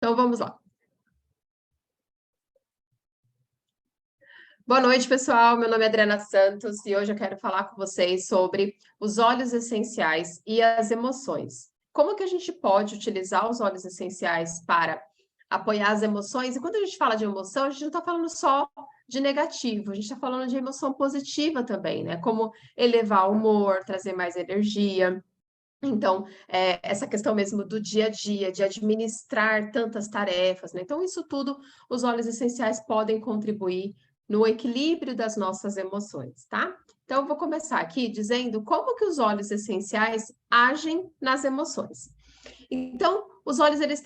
Então, vamos lá. Boa noite, pessoal. Meu nome é Adriana Santos e hoje eu quero falar com vocês sobre os óleos essenciais e as emoções. Como que a gente pode utilizar os óleos essenciais para apoiar as emoções? E quando a gente fala de emoção, a gente não está falando só de negativo, a gente está falando de emoção positiva também, né? Como elevar o humor, trazer mais energia. Então, essa questão mesmo do dia a dia, de administrar tantas tarefas, né? Então, isso tudo, os óleos essenciais podem contribuir no equilíbrio das nossas emoções, tá? Então, eu vou começar aqui dizendo como que os óleos essenciais agem nas emoções. Então, os óleos, eles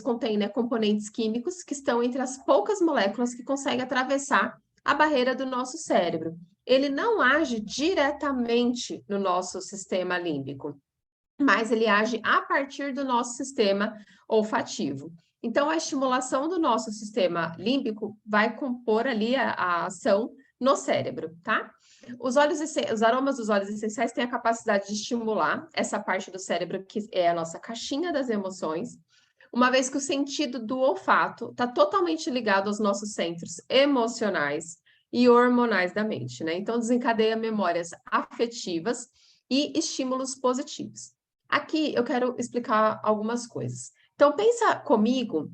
contêm, né, componentes químicos que estão entre as poucas moléculas que conseguem atravessar a barreira do nosso cérebro. Ele não age diretamente no nosso sistema límbico, mas ele age a partir do nosso sistema olfativo. Então, a estimulação do nosso sistema límbico vai compor ali a ação no cérebro, tá? Os aromas dos óleos essenciais têm a capacidade de estimular essa parte do cérebro que é a nossa caixinha das emoções, uma vez que o sentido do olfato está totalmente ligado aos nossos centros emocionais e hormonais da mente, né? Então, desencadeia memórias afetivas e estímulos positivos. Aqui eu quero explicar algumas coisas. Então, pensa comigo,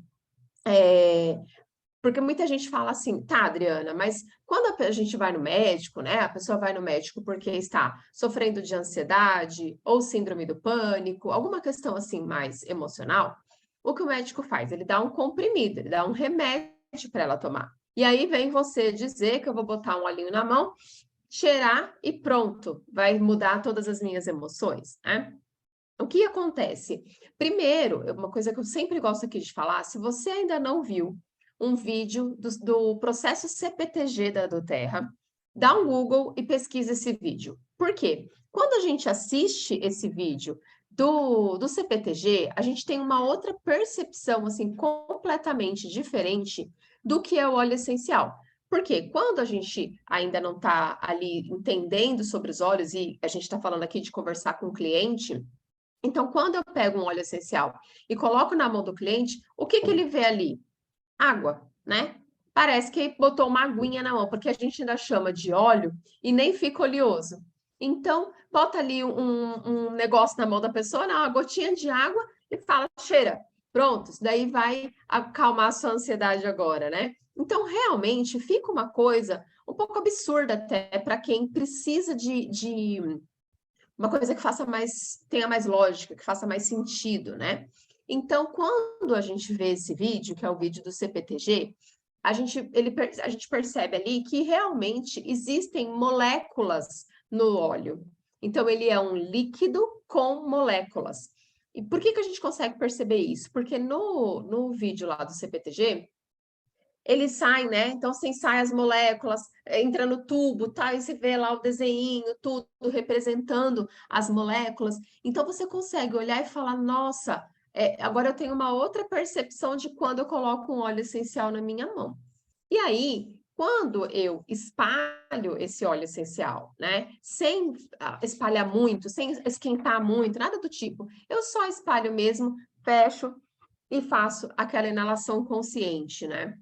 porque muita gente fala assim, tá, Adriana, mas quando a gente vai no médico, né? A pessoa vai no médico porque está sofrendo de ansiedade ou síndrome do pânico, alguma questão assim mais emocional, o que o médico faz? Ele dá um comprimido, ele dá um remédio para ela tomar. E aí vem você dizer que eu vou botar um olhinho na mão, cheirar e pronto, vai mudar todas as minhas emoções, né? O que acontece? Primeiro, uma coisa que eu sempre gosto aqui de falar, se você ainda não viu um vídeo do processo CPTG da doTERRA, dá um Google e pesquisa esse vídeo. Por quê? Quando a gente assiste esse vídeo do CPTG, a gente tem uma outra percepção, assim, completamente diferente do que é o óleo essencial. Porque quando a gente ainda não está ali entendendo sobre os óleos, e a gente está falando aqui de conversar com o cliente, então, quando eu pego um óleo essencial e coloco na mão do cliente, o que que ele vê ali? Água, né? Parece que botou uma aguinha na mão, porque a gente ainda chama de óleo e nem fica oleoso. Então, bota ali um negócio na mão da pessoa, uma gotinha de água e fala, cheira. Pronto, isso daí vai acalmar a sua ansiedade agora, né? Então, realmente, fica uma coisa um pouco absurda até para quem precisa de uma coisa que tenha mais lógica, que faça mais sentido, né? Então, quando a gente vê esse vídeo, que é o vídeo do CPTG, a gente percebe ali que realmente existem moléculas no óleo. Então, ele é um líquido com moléculas. E por que a gente consegue perceber isso? Porque no vídeo lá do CPTG, eles saem, né? Então, assim, saem as moléculas, entra no tubo, tá? E você vê lá o desenho, tudo representando as moléculas. Então, você consegue olhar e falar, nossa, agora eu tenho uma outra percepção de quando eu coloco um óleo essencial na minha mão. E aí, quando eu espalho esse óleo essencial, né? Sem espalhar muito, sem esquentar muito, nada do tipo, eu só espalho mesmo, fecho e faço aquela inalação consciente, né?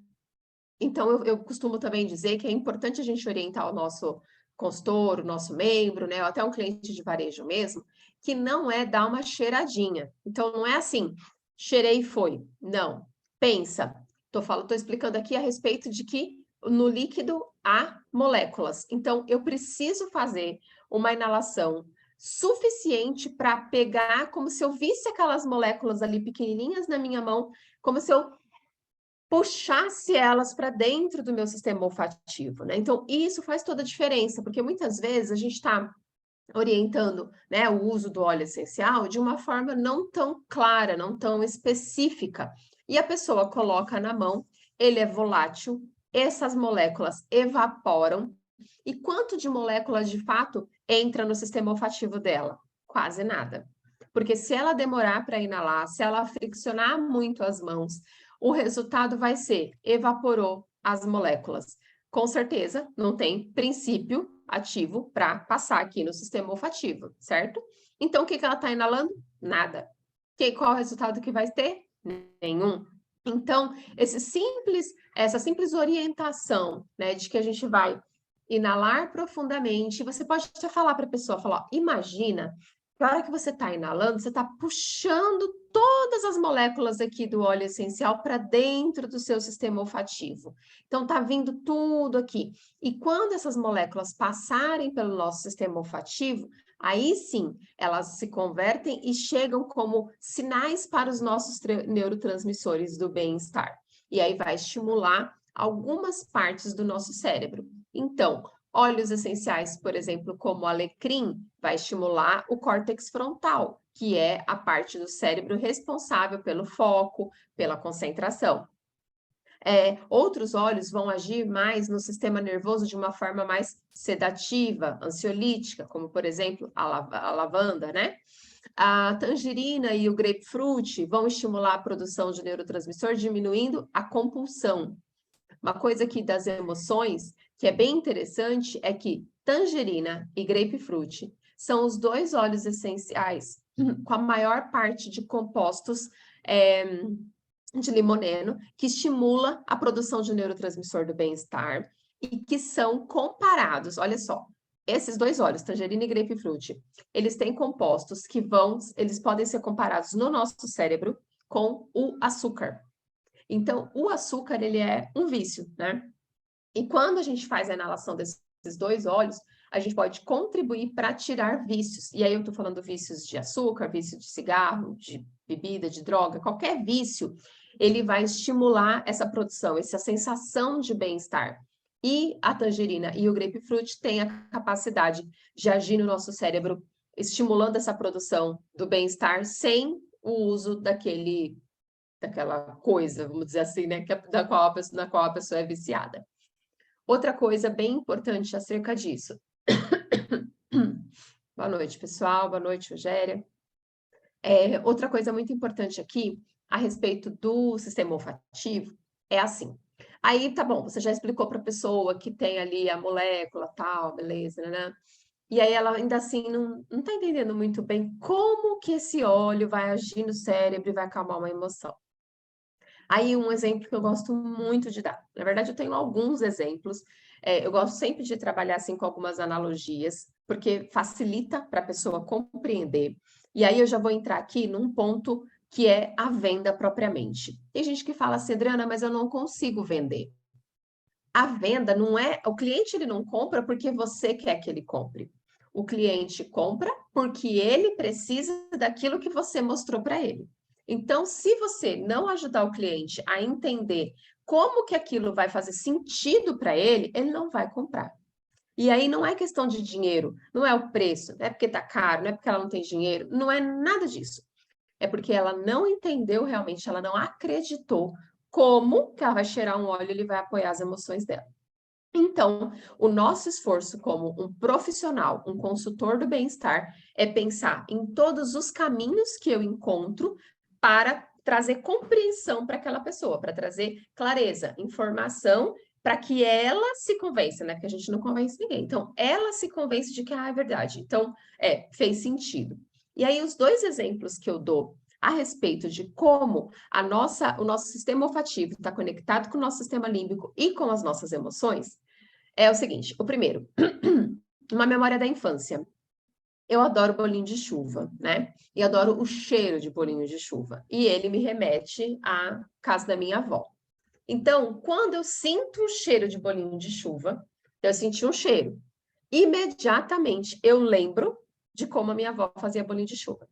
Então, eu costumo também dizer que é importante a gente orientar o nosso consultor, o nosso membro, né, ou até um cliente de varejo mesmo, que não é dar uma cheiradinha. Então, não é assim, cheirei e foi. Não. Pensa. Tô explicando aqui a respeito de que no líquido há moléculas. Então, eu preciso fazer uma inalação suficiente para pegar, como se eu visse aquelas moléculas ali pequenininhas na minha mão, como se eu puxasse elas para dentro do meu sistema olfativo, né? Então, isso faz toda a diferença, porque muitas vezes a gente está orientando, né, o uso do óleo essencial de uma forma não tão clara, não tão específica. E a pessoa coloca na mão, ele é volátil, essas moléculas evaporam. E quanto de moléculas de fato entra no sistema olfativo dela? Quase nada. Porque se ela demorar para inalar, se ela friccionar muito as mãos, o resultado vai ser evaporou as moléculas. Com certeza, não tem princípio ativo para passar aqui no sistema olfativo, certo? Então, o que ela está inalando? Nada. Qual é o resultado que vai ter? Nenhum. Então, essa simples orientação, né, de que a gente vai inalar profundamente, você pode até falar para a pessoa, falar, ó, imagina que a hora que você está inalando, você está puxando todas as moléculas aqui do óleo essencial para dentro do seu sistema olfativo. Então, está vindo tudo aqui. E quando essas moléculas passarem pelo nosso sistema olfativo, aí sim, elas se convertem e chegam como sinais para os nossos neurotransmissores do bem-estar. E aí vai estimular algumas partes do nosso cérebro. Então, óleos essenciais, por exemplo, como o alecrim, vai estimular o córtex frontal, que é a parte do cérebro responsável pelo foco, pela concentração. Outros óleos vão agir mais no sistema nervoso de uma forma mais sedativa, ansiolítica, como, por exemplo, a lavanda, né? A tangerina e o grapefruit vão estimular a produção de neurotransmissor, diminuindo a compulsão. Uma coisa aqui das emoções, que é bem interessante, é que tangerina e grapefruit são os dois óleos essenciais com a maior parte de compostos de limoneno, que estimula a produção de neurotransmissor do bem-estar e que são comparados, olha só, esses dois óleos, tangerina e grapefruit, eles têm compostos eles podem ser comparados no nosso cérebro com o açúcar. Então, o açúcar, ele é um vício, né? E quando a gente faz a inalação desses dois óleos, a gente pode contribuir para tirar vícios. E aí eu estou falando vícios de açúcar, vício de cigarro, de bebida, de droga, qualquer vício, ele vai estimular essa produção, essa sensação de bem-estar. E a tangerina e o grapefruit têm a capacidade de agir no nosso cérebro, estimulando essa produção do bem-estar sem o uso daquela coisa, vamos dizer assim, né, na qual a pessoa é viciada. Outra coisa bem importante acerca disso. Boa noite, pessoal. Boa noite, Rogéria. Outra coisa muito importante aqui, a respeito do sistema olfativo, é assim. Aí, tá bom, você já explicou para a pessoa que tem ali a molécula, tal, beleza, né? E aí ela ainda assim não está entendendo muito bem como que esse óleo vai agir no cérebro e vai acalmar uma emoção. Aí um exemplo que eu gosto muito de dar. Na verdade, eu tenho alguns exemplos. Eu gosto sempre de trabalhar assim com algumas analogias, porque facilita para a pessoa compreender. E aí eu já vou entrar aqui num ponto que é a venda propriamente. Tem gente que fala assim, Adriana, mas eu não consigo vender. A venda não é, o cliente ele não compra porque você quer que ele compre. O cliente compra porque ele precisa daquilo que você mostrou para ele. Então, se você não ajudar o cliente a entender como que aquilo vai fazer sentido para ele, ele não vai comprar. E aí não é questão de dinheiro, não é o preço, não é porque está caro, não é porque ela não tem dinheiro, não é nada disso. É porque ela não entendeu realmente, ela não acreditou como que ela vai cheirar um óleo e ele vai apoiar as emoções dela. Então, o nosso esforço como um profissional, um consultor do bem-estar, é pensar em todos os caminhos que eu encontro para trazer compreensão para aquela pessoa, para trazer clareza, informação, para que ela se convença, né? Porque a gente não convence ninguém. Então, ela se convence de que é verdade. Então, fez sentido. E aí, os dois exemplos que eu dou a respeito de como o nosso sistema olfativo está conectado com o nosso sistema límbico e com as nossas emoções, é o seguinte, o primeiro, uma memória da infância. Eu adoro bolinho de chuva, né? E adoro o cheiro de bolinho de chuva. E ele me remete à casa da minha avó. Então, quando eu sinto o cheiro de bolinho de chuva, eu senti um cheiro. Imediatamente eu lembro de como a minha avó fazia bolinho de chuva.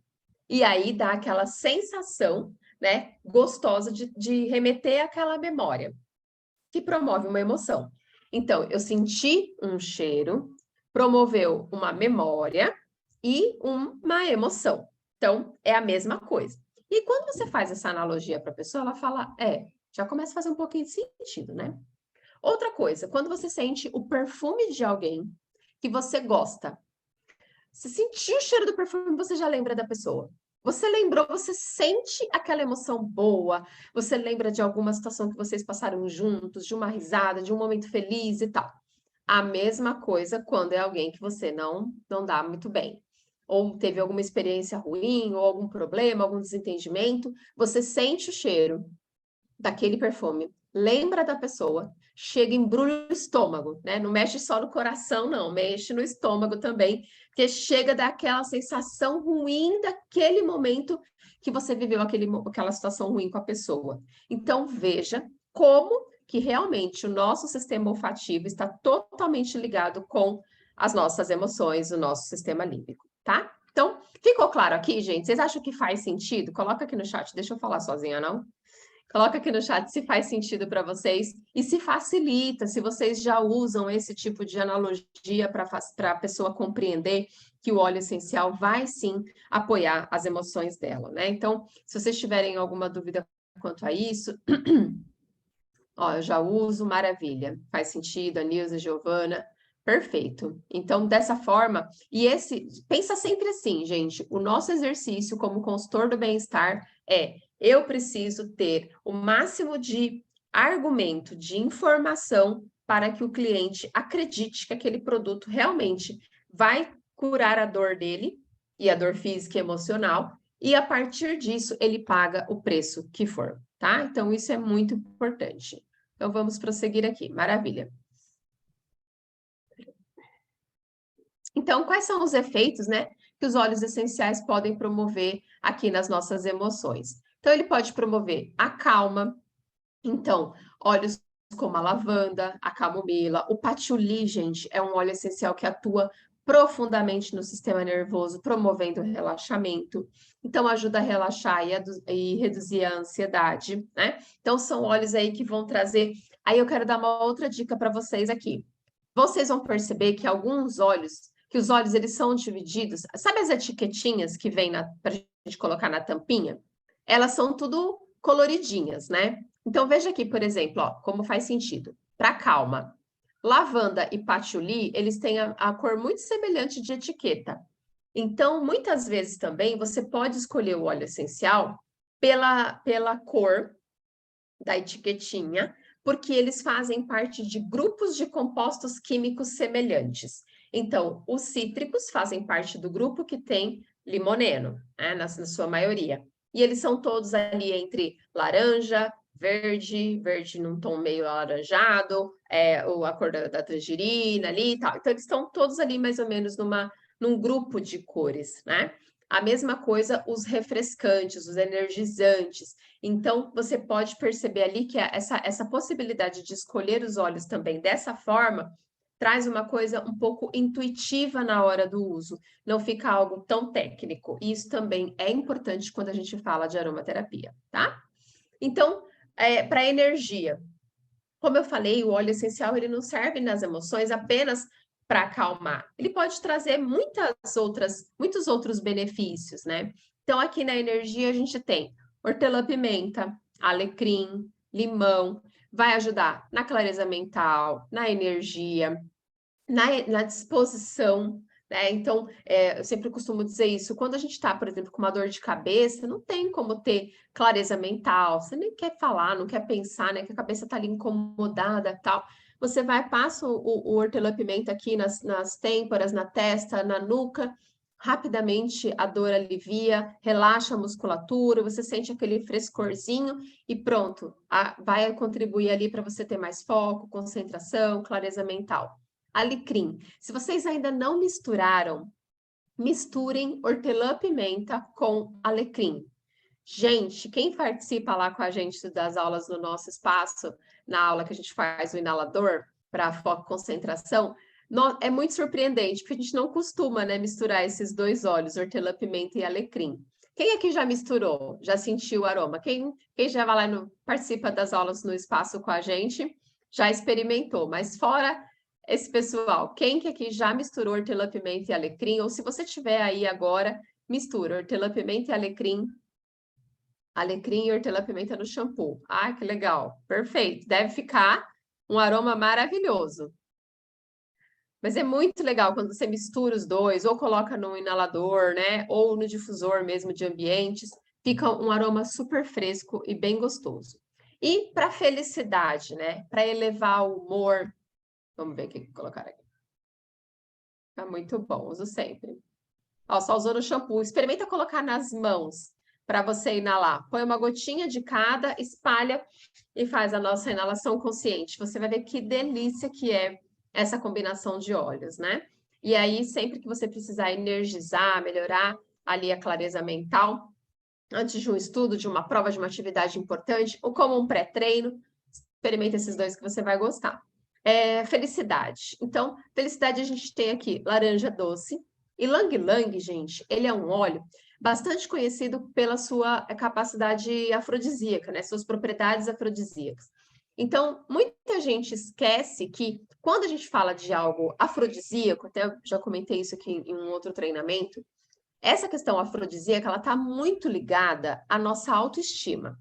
E aí dá aquela sensação, né, gostosa de remeter àquela memória, que promove uma emoção. Então, eu senti um cheiro, promoveu uma memória e uma emoção. Então, é a mesma coisa. E quando você faz essa analogia para a pessoa, ela fala, já começa a fazer um pouquinho de sentido, né? Outra coisa, quando você sente o perfume de alguém que você gosta, você sentiu o cheiro do perfume, você já lembra da pessoa. Você lembrou, você sente aquela emoção boa, você lembra de alguma situação que vocês passaram juntos, de uma risada, de um momento feliz e tal. A mesma coisa quando é alguém que você não dá muito bem. Ou teve alguma experiência ruim, ou algum problema, algum desentendimento, você sente o cheiro. daquele perfume, lembra da pessoa, chega, embrulha o estômago, né? Não mexe só no coração, não, mexe no estômago também, porque chega daquela sensação ruim daquele momento que você viveu aquela situação ruim com a pessoa. Então, veja como que realmente o nosso sistema olfativo está totalmente ligado com as nossas emoções, o nosso sistema límbico, tá? Então, ficou claro aqui, gente? Vocês acham que faz sentido? Coloca aqui no chat, deixa eu falar sozinha, não? Coloca aqui no chat se faz sentido para vocês e se facilita, se vocês já usam esse tipo de analogia para a pessoa compreender que o óleo essencial vai sim apoiar as emoções dela, né? Então, se vocês tiverem alguma dúvida quanto a isso, ó, eu já uso, maravilha. Faz sentido, a Nilza, Giovana, perfeito. Então, dessa forma, pensa sempre assim, gente, o nosso exercício como consultor do bem-estar é, eu preciso ter o máximo de argumento, de informação para que o cliente acredite que aquele produto realmente vai curar a dor dele, e a dor física e emocional, e a partir disso ele paga o preço que for, tá? Então, isso é muito importante. Então, vamos prosseguir aqui. Maravilha. Então, quais são os efeitos, né, que os óleos essenciais podem promover aqui nas nossas emoções? Então, ele pode promover a calma. Então, óleos como a lavanda, a camomila, o patchouli, gente, é um óleo essencial que atua profundamente no sistema nervoso, promovendo o relaxamento. Então, ajuda a relaxar e reduzir a ansiedade, né? Então, são óleos aí que vão trazer. Aí, eu quero dar uma outra dica para vocês aqui. Vocês vão perceber que alguns óleos, que os óleos eles são divididos. Sabe as etiquetinhas que vem para a gente colocar na tampinha? Elas são tudo coloridinhas, né? Então, veja aqui, por exemplo, ó, como faz sentido. Para calma, lavanda e patchouli, eles têm a cor muito semelhante de etiqueta. Então, muitas vezes também você pode escolher o óleo essencial pela cor da etiquetinha, porque eles fazem parte de grupos de compostos químicos semelhantes. Então, os cítricos fazem parte do grupo que tem limoneno, né, na sua maioria. E eles são todos ali entre laranja, verde num tom meio alaranjado, a cor da tangerina ali e tal. Então, eles estão todos ali mais ou menos num grupo de cores, né? A mesma coisa os refrescantes, os energizantes. Então, você pode perceber ali que essa possibilidade de escolher os óleos também dessa forma traz uma coisa um pouco intuitiva na hora do uso, não fica algo tão técnico. E isso também é importante quando a gente fala de aromaterapia, tá? Então, para energia, como eu falei, o óleo essencial ele não serve nas emoções apenas para acalmar. Ele pode trazer muitos outros benefícios, né? Então, aqui na energia a gente tem hortelã-pimenta, alecrim, limão, vai ajudar na clareza mental, na energia, na disposição, né? Então, eu sempre costumo dizer isso, quando a gente está, por exemplo, com uma dor de cabeça, não tem como ter clareza mental, você nem quer falar, não quer pensar, né? Que a cabeça está ali incomodada tal. Você vai, passa o hortelã-pimenta aqui nas têmporas, na testa, na nuca, rapidamente a dor alivia, relaxa a musculatura, você sente aquele frescorzinho e pronto, vai contribuir ali para você ter mais foco, concentração, clareza mental. Alecrim. Se vocês ainda não misturaram, misturem hortelã-pimenta com alecrim. Gente, quem participa lá com a gente das aulas no nosso espaço, na aula que a gente faz o inalador para foco e concentração, é muito surpreendente, porque a gente não costuma, né, misturar esses dois óleos, hortelã-pimenta e alecrim. Quem aqui já misturou? Já sentiu o aroma? Quem já vai lá participa das aulas no espaço com a gente, já experimentou. Mas fora esse pessoal, quem que aqui já misturou hortelã-pimenta e alecrim? Ou se você tiver aí agora, mistura hortelã-pimenta e alecrim e hortelã-pimenta no shampoo. Ah, que legal. Perfeito. Deve ficar um aroma maravilhoso. Mas é muito legal quando você mistura os dois, ou coloca no inalador, né? Ou no difusor mesmo de ambientes. Fica um aroma super fresco e bem gostoso. E para felicidade, né? Para elevar o humor. Vamos ver o que colocar aqui. Tá muito bom, uso sempre. Ó, só usou no shampoo. Experimenta colocar nas mãos para você inalar. Põe uma gotinha de cada, espalha e faz a nossa inalação consciente. Você vai ver que delícia que é essa combinação de óleos, né? E aí, sempre que você precisar energizar, melhorar ali a clareza mental, antes de um estudo, de uma prova, de uma atividade importante, ou como um pré-treino, experimenta esses dois que você vai gostar. Felicidade. Então, felicidade a gente tem aqui laranja doce. E Lang Lang, gente, ele é um óleo bastante conhecido pela sua capacidade afrodisíaca, né? Suas propriedades afrodisíacas. Então, muita gente esquece que quando a gente fala de algo afrodisíaco, até já comentei isso aqui em um outro treinamento, essa questão afrodisíaca, ela está muito ligada à nossa autoestima.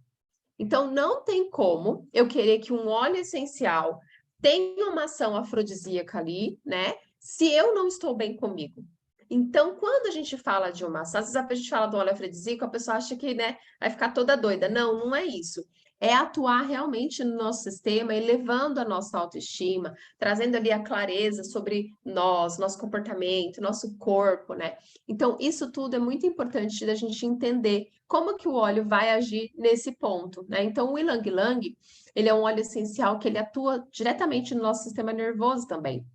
Então, não tem como eu querer que um óleo essencial tenha uma ação afrodisíaca ali, né? Se eu não estou bem comigo. Então, quando a gente fala de uma ação, às vezes a gente fala do óleo afrodisíaco, a pessoa acha que, né, vai ficar toda doida. Não, não é isso. É atuar realmente no nosso sistema, elevando a nossa autoestima, trazendo ali a clareza sobre nós, nosso comportamento, nosso corpo, né? Então, isso tudo é muito importante da gente entender como que o óleo vai agir nesse ponto, né? Então, o Ylang Ylang, ele é um óleo essencial que ele atua diretamente no nosso sistema nervoso também.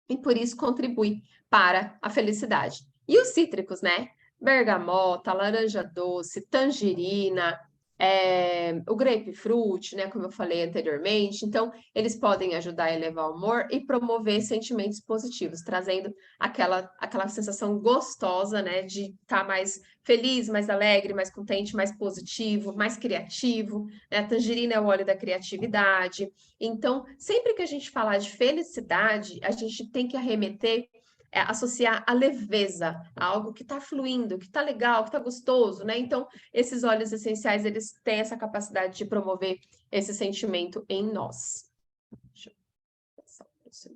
E por isso contribui para a felicidade. E os cítricos, né? Bergamota, laranja doce, tangerina, o grapefruit, né? Como eu falei anteriormente. Então, eles podem ajudar a elevar o humor e promover sentimentos positivos, trazendo aquela sensação gostosa, né? De estar mais feliz, mais alegre, mais contente, mais positivo, mais criativo. Né? A tangerina é o óleo da criatividade. Então, sempre que a gente falar de felicidade, a gente tem que arremeter, associar a leveza, a algo que está fluindo, que está legal, que está gostoso, né? Então, esses óleos essenciais, eles têm essa capacidade de promover esse sentimento em nós. Deixa eu passar o próximo.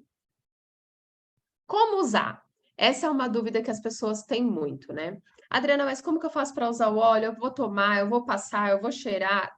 Como usar? Essa é uma dúvida que as pessoas têm muito, né? Adriana, mas como que eu faço para usar o óleo? Eu vou tomar, eu vou passar, eu vou cheirar?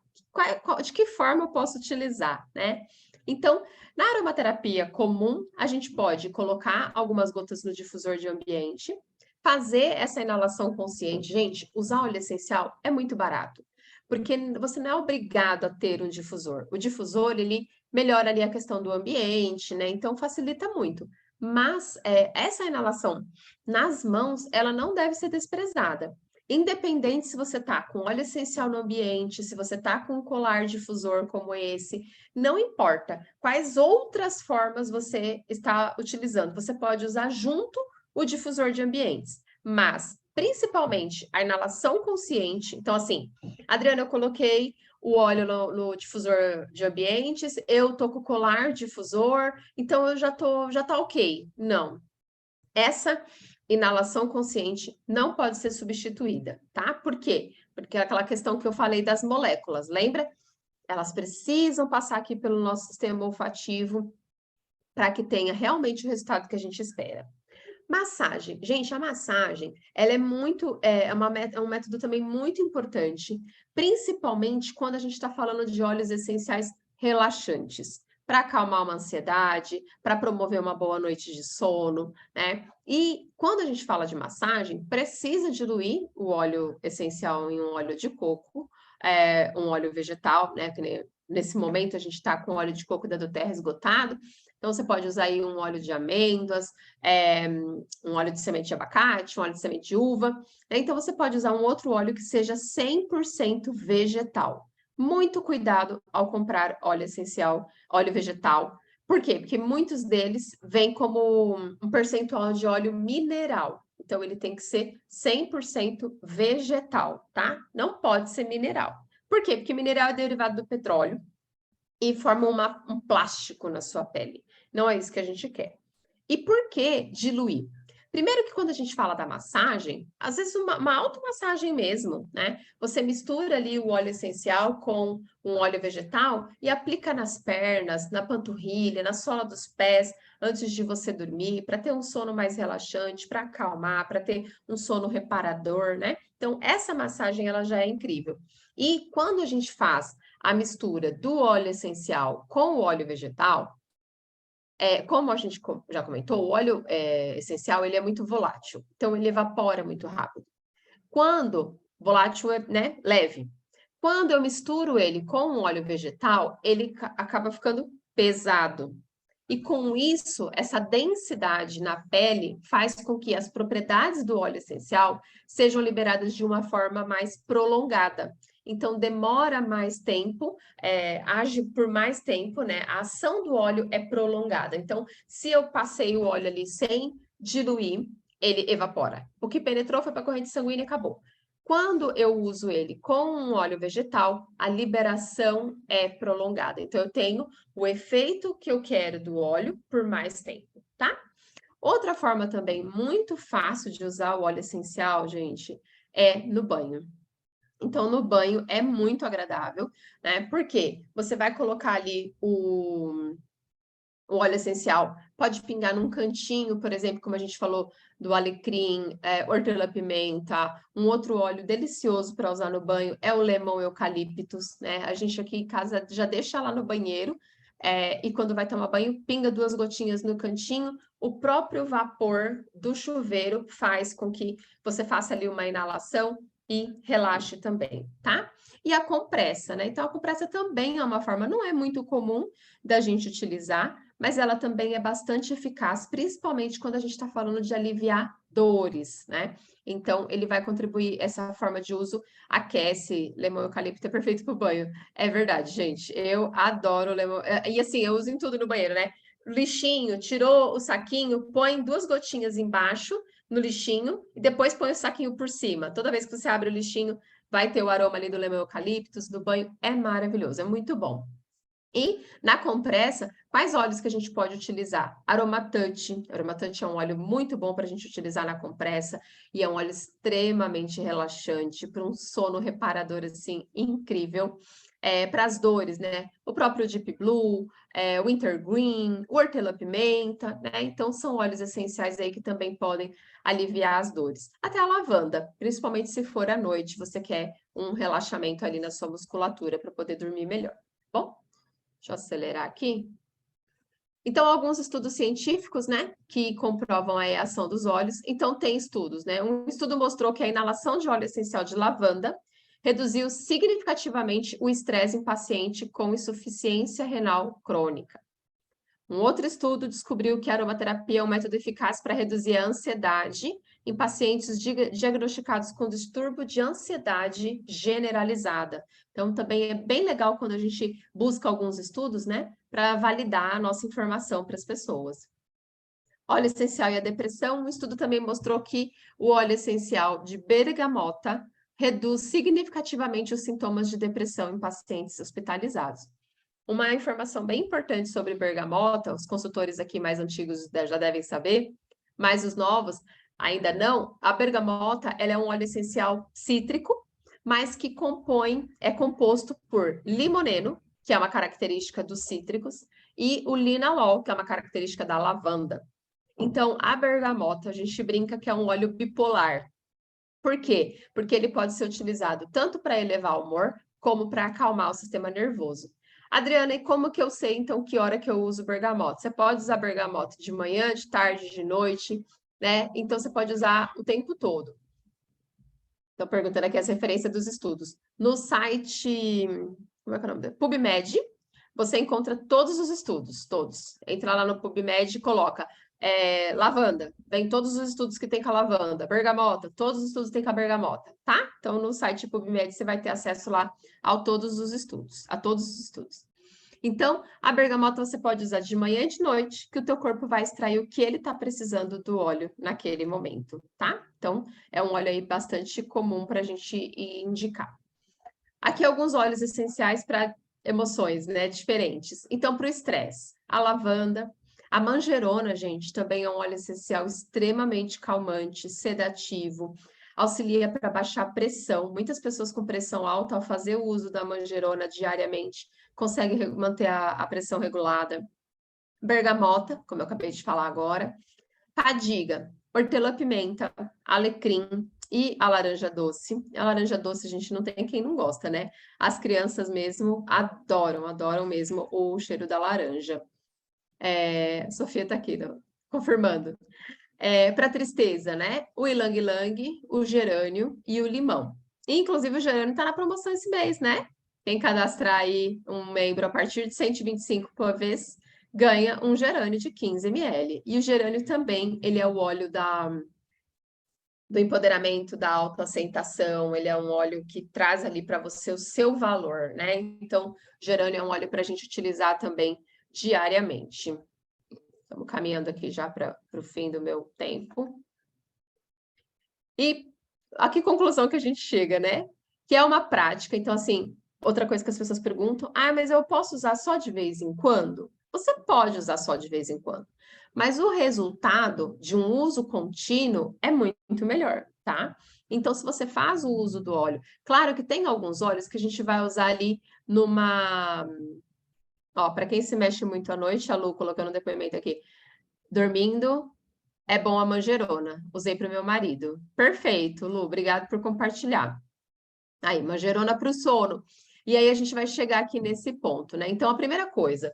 De que forma eu posso utilizar, né? Então, na aromaterapia comum, a gente pode colocar algumas gotas no difusor de ambiente, fazer essa inalação consciente. Gente, usar óleo essencial é muito barato, porque você não é obrigado a ter um difusor. O difusor, ele melhora ali a questão do ambiente, né? Então, facilita muito. Mas essa inalação nas mãos, ela não deve ser desprezada. Independente se você está com óleo essencial no ambiente, se você está com um colar difusor como esse, não importa quais outras formas você está utilizando. Você pode usar junto o difusor de ambientes, mas principalmente a inalação consciente. Então, assim, Adriana, eu coloquei o óleo no difusor de ambientes, eu tô com o colar difusor, então eu já tá ok. Não. Essa inalação consciente não pode ser substituída, tá? Por quê? Porque é aquela questão que eu falei das moléculas, lembra? Elas precisam passar aqui pelo nosso sistema olfativo para que tenha realmente o resultado que a gente espera. Massagem. Gente, a massagem, ela é muito, é um método também muito importante, principalmente quando a gente está falando de óleos essenciais relaxantes, para acalmar uma ansiedade, para promover uma boa noite de sono, né? E quando a gente fala de massagem, precisa diluir o óleo essencial em um óleo de coco, um óleo vegetal, né? Que nesse momento a gente está com óleo de coco da doTERRA esgotado, então você pode usar aí um óleo de amêndoas, um óleo de semente de abacate, um óleo de semente de uva. Né? Então, você pode usar um outro óleo que seja 100% vegetal. Muito cuidado ao comprar óleo essencial, óleo vegetal. Por quê? Porque muitos deles vêm como um percentual de óleo mineral. Então, ele tem que ser 100% vegetal, tá? Não pode ser mineral. Por quê? Porque mineral é derivado do petróleo e forma um plástico na sua pele. Não é isso que a gente quer. E por que diluir? Primeiro que quando a gente fala da massagem, às vezes uma automassagem mesmo, né? Você mistura ali o óleo essencial com um óleo vegetal e aplica nas pernas, na panturrilha, na sola dos pés, antes de você dormir, para ter um sono mais relaxante, para acalmar, para ter um sono reparador, né? Então, essa massagem, ela já é incrível. E quando a gente faz a mistura do óleo essencial com o óleo vegetal, como a gente já comentou, o óleo essencial ele é muito volátil, então ele evapora muito rápido. Quando volátil, né, leve. Quando eu misturo ele com um óleo vegetal, ele acaba ficando pesado. E com isso, essa densidade na pele faz com que as propriedades do óleo essencial sejam liberadas de uma forma mais prolongada. Então, demora mais tempo, age por mais tempo, né? A ação do óleo é prolongada. Então, se eu passei o óleo ali sem diluir, ele evapora. O que penetrou foi para a corrente sanguínea e acabou. Quando eu uso ele com um óleo vegetal, a liberação é prolongada. Então, eu tenho o efeito que eu quero do óleo por mais tempo, tá? Outra forma também muito fácil de usar o óleo essencial, gente, é no banho. Então, no banho é muito agradável, né? Porque você vai colocar ali o óleo essencial, pode pingar num cantinho, por exemplo, como a gente falou do alecrim, hortelã-pimenta. Um outro óleo delicioso para usar no banho é o lemon eucaliptus, né? A gente aqui em casa já deixa lá no banheiro, e quando vai tomar banho, pinga 2 gotinhas no cantinho. O próprio vapor do chuveiro faz com que você faça ali uma inalação e relaxe também, tá? E a compressa, né? Então, a compressa também é uma forma, não é muito comum da gente utilizar, mas ela também é bastante eficaz, principalmente quando a gente está falando de aliviar dores, né? Então, ele vai contribuir, essa forma de uso aquece, limão eucalipto é perfeito para o banho. É verdade, gente, eu adoro limão, e assim, eu uso em tudo no banheiro, né? Lixinho, tirou o saquinho, põe 2 gotinhas embaixo no lixinho e depois põe o saquinho por cima. Toda vez que você abre o lixinho, vai ter o aroma ali do limão eucaliptus, no banho, é maravilhoso, é muito bom. E na compressa, quais óleos que a gente pode utilizar? Aromatante. Aromatante é um óleo muito bom para a gente utilizar na compressa e é um óleo extremamente relaxante, para um sono reparador assim incrível. Para as dores, né? O próprio Deep Blue, o Wintergreen, o hortelã-pimenta, né? Então são óleos essenciais aí que também podem aliviar as dores. Até a lavanda, principalmente se for à noite, você quer um relaxamento ali na sua musculatura para poder dormir melhor. Bom? Deixa eu acelerar aqui. Então, alguns estudos científicos, né, que comprovam a ação dos óleos. Então, tem estudos, né? Um estudo mostrou que a inalação de óleo essencial de lavanda reduziu significativamente o estresse em paciente com insuficiência renal crônica. Um outro estudo descobriu que a aromaterapia é um método eficaz para reduzir a ansiedade em pacientes diagnosticados com distúrbio de ansiedade generalizada. Então, também é bem legal quando a gente busca alguns estudos, né, para validar a nossa informação para as pessoas. Óleo essencial e a depressão, um estudo também mostrou que o óleo essencial de bergamota reduz significativamente os sintomas de depressão em pacientes hospitalizados. Uma informação bem importante sobre bergamota, os consultores aqui mais antigos já devem saber, mas os novos ainda não. A bergamota, ela é um óleo essencial cítrico, mas que é composto por limoneno, que é uma característica dos cítricos, e o linalol, que é uma característica da lavanda. Então, a bergamota, a gente brinca que é um óleo bipolar. Por quê? Porque ele pode ser utilizado tanto para elevar o humor, como para acalmar o sistema nervoso. Adriana, e como que eu sei, então, que hora que eu uso bergamota? Você pode usar bergamota de manhã, de tarde, de noite, né? Então, você pode usar o tempo todo. Estou perguntando aqui as referências dos estudos. No site, como é que é o nome dele? PubMed, você encontra todos os estudos, todos. Entra lá no PubMed e coloca lavanda, vem todos os estudos que tem com a lavanda, bergamota, todos os estudos que tem com a bergamota, tá? Então, no site PubMed você vai ter acesso lá a todos os estudos, Então, a bergamota você pode usar de manhã e de noite, que o teu corpo vai extrair o que ele está precisando do óleo naquele momento, tá? Então, é um óleo aí bastante comum para a gente indicar. Aqui alguns óleos essenciais para emoções, né, diferentes. Então, para o estresse, a lavanda, a manjerona, gente, também é um óleo essencial extremamente calmante, sedativo, auxilia para baixar a pressão. Muitas pessoas com pressão alta, ao fazer o uso da manjerona diariamente, conseguem manter a pressão regulada. Bergamota, como eu acabei de falar agora. Padiga, hortelã-pimenta, alecrim e a laranja doce. A laranja doce, a gente não tem quem não gosta, né? As crianças mesmo adoram mesmo o cheiro da laranja. Sofia tá aqui, confirmando. Para tristeza, né? O ilang-ilang, o gerânio e o limão. Inclusive, o gerânio está na promoção esse mês, né? Quem cadastrar aí um membro a partir de 125 por vez, ganha um gerânio de 15 ml. E o gerânio também, ele é o óleo do empoderamento, da autoaceitação, ele é um óleo que traz ali para você o seu valor, né? Então, gerânio é um óleo para a gente utilizar também diariamente. Estamos caminhando aqui já para o fim do meu tempo. E a que conclusão que a gente chega, né? Que é uma prática. Então, assim, outra coisa que as pessoas perguntam: ah, mas eu posso usar só de vez em quando? Você pode usar só de vez em quando, mas o resultado de um uso contínuo é muito melhor, tá? Então, se você faz o uso do óleo, claro que tem alguns óleos que a gente vai usar ali numa. Ó, para quem se mexe muito à noite, a Lu colocando um depoimento aqui, dormindo, é bom a manjerona. Usei para o meu marido. Perfeito, Lu. Obrigado por compartilhar. Aí, manjerona para o sono. E aí a gente vai chegar aqui nesse ponto, né? Então, a primeira coisa,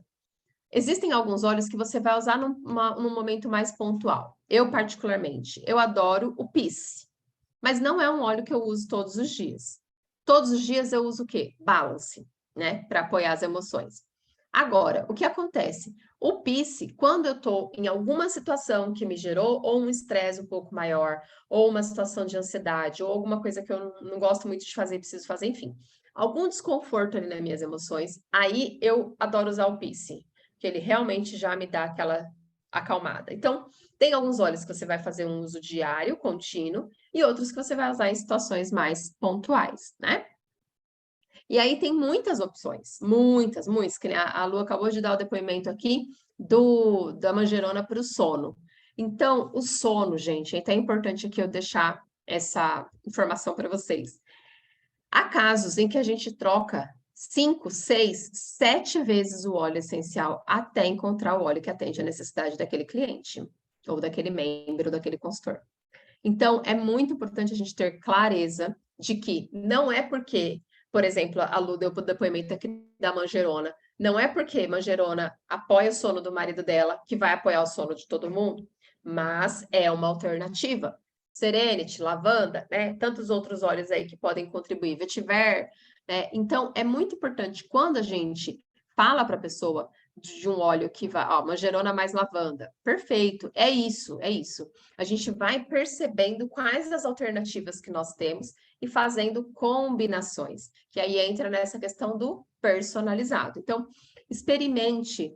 existem alguns óleos que você vai usar num momento mais pontual. Eu, particularmente, eu adoro o Peace, mas não é um óleo que eu uso todos os dias. Todos os dias eu uso o quê? Balance, né? Para apoiar as emoções. Agora, o que acontece? O PICE, quando eu estou em alguma situação que me gerou ou um estresse um pouco maior, ou uma situação de ansiedade, ou alguma coisa que eu não gosto muito de fazer, preciso fazer, enfim, algum desconforto ali nas minhas emoções, aí eu adoro usar o PICE, que ele realmente já me dá aquela acalmada. Então, tem alguns óleos que você vai fazer um uso diário, contínuo, e outros que você vai usar em situações mais pontuais, né? E aí tem muitas opções, muitas, que a Lu acabou de dar o depoimento aqui da manjerona para o sono. Então, o sono, gente, é até importante aqui eu deixar essa informação para vocês. Há casos em que a gente troca 5, 6, 7 vezes o óleo essencial até encontrar o óleo que atende a necessidade daquele cliente, ou daquele membro, ou daquele consultor. Então, é muito importante a gente ter clareza de que não é porque, por exemplo, a Lu deu o depoimento aqui da manjerona, não é porque manjerona apoia o sono do marido dela que vai apoiar o sono de todo mundo, mas é uma alternativa. Serenity, lavanda, né? Tantos outros óleos aí que podem contribuir, vetiver, né? Então, é muito importante quando a gente fala para a pessoa de um óleo que vai, ó, manjerona mais lavanda. Perfeito, é isso, é isso. A gente vai percebendo quais as alternativas que nós temos e fazendo combinações, que aí entra nessa questão do personalizado. Então, experimente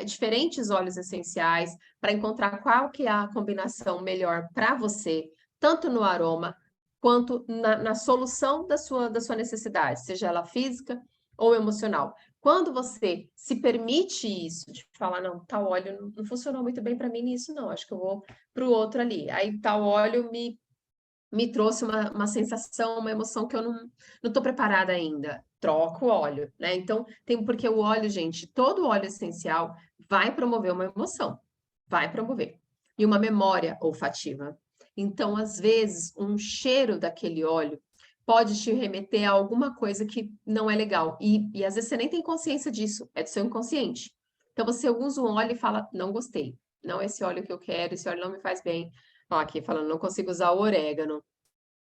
diferentes óleos essenciais para encontrar qual que é a combinação melhor para você, tanto no aroma quanto na solução da sua necessidade, seja ela física ou emocional. Quando você se permite isso, de falar, não, tal óleo não funcionou muito bem para mim nisso, não, acho que eu vou para o outro ali. Aí tal óleo me trouxe uma sensação, uma emoção que eu não estou preparada ainda. Troco o óleo, né? Então, porque o óleo, gente, todo óleo essencial vai promover uma emoção, vai promover. E uma memória olfativa. Então, às vezes, um cheiro daquele óleo pode te remeter a alguma coisa que não é legal. E às vezes você nem tem consciência disso, é do seu inconsciente. Então, você usa um óleo e fala, não gostei. Não é esse óleo que eu quero, esse óleo não me faz bem. Ó, aqui falando, não consigo usar o orégano.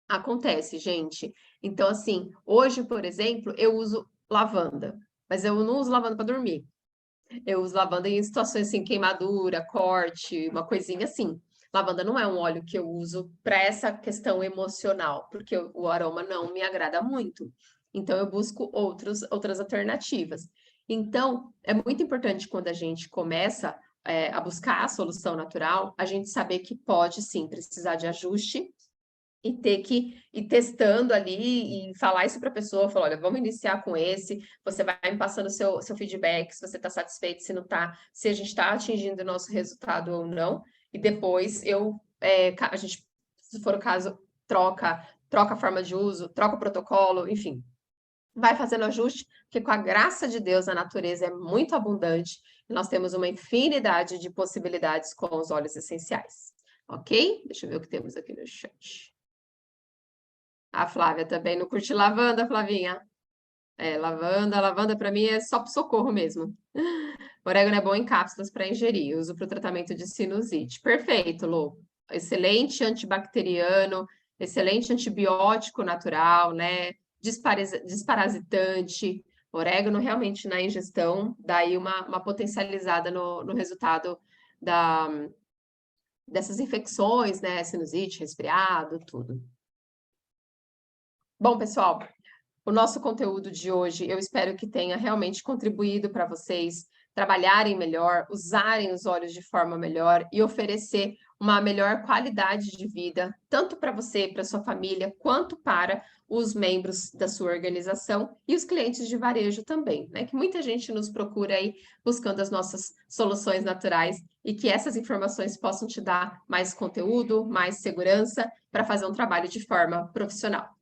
Acontece, gente. Então, assim, hoje, por exemplo, eu uso lavanda, mas eu não uso lavanda para dormir. Eu uso lavanda em situações assim, queimadura, corte, uma coisinha assim. Lavanda não é um óleo que eu uso para essa questão emocional, porque o aroma não me agrada muito. Então, eu busco outras alternativas. Então, é muito importante quando a gente começa a buscar a solução natural, a gente saber que pode sim precisar de ajuste e ter que ir testando ali e falar isso para a pessoa, falar, olha, vamos iniciar com esse, você vai me passando seu feedback, se você está satisfeito, se não está, se a gente está atingindo o nosso resultado ou não, e depois a gente, se for o caso, troca a forma de uso, troca o protocolo, enfim, vai fazendo ajuste, porque com a graça de Deus a natureza é muito abundante e nós temos uma infinidade de possibilidades com os óleos essenciais, ok? Deixa eu ver o que temos aqui no chat. A Flávia também não curte lavanda, Flavinha. É, lavanda para mim é só pro socorro mesmo. Orégano é bom em cápsulas para ingerir, uso para o tratamento de sinusite. Perfeito, Lu. Excelente antibacteriano, excelente antibiótico natural, né? Desparasitante. Orégano realmente na ingestão dá aí uma potencializada no resultado dessas infecções, né? Sinusite, resfriado, tudo. Bom, pessoal, o nosso conteúdo de hoje, eu espero que tenha realmente contribuído para vocês trabalharem melhor, usarem os óleos de forma melhor e oferecer uma melhor qualidade de vida, tanto para você, para sua família, quanto para os membros da sua organização e os clientes de varejo também, né? Que muita gente nos procura aí buscando as nossas soluções naturais e que essas informações possam te dar mais conteúdo, mais segurança para fazer um trabalho de forma profissional.